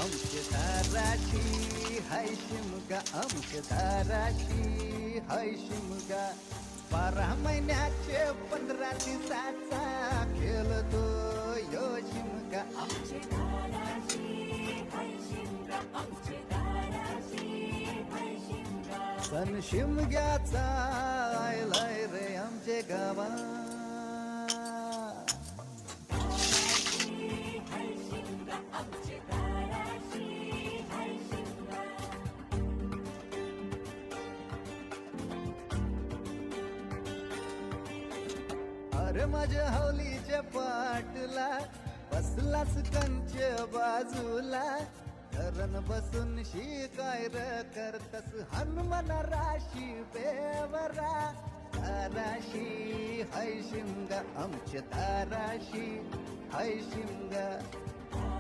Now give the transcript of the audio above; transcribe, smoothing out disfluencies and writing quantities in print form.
आमच्या दाराशी हाय शिमगा, आमच्या दाराशी हाय शिमगा. 12 महिन्याचे 15 दिवसाचा खेळतो यो शिमगा. आमचे दाराशी हाय शिमगा, आमचे दाराशी हाय शिमगा. सण शिमग्याचा आयलाय रे आमचे गावा. हाय शिमगा, आमचे दाराशी हाय शिमगा. अरे माझ्या हवलीच्या पाटला बसलाच कंच बाजूला. धरण बसून शिकाय र करतस हनुमान राशी बेवरा. दाराशी हाय शिमगा, आमच्या दाराशी हाय शिमगा.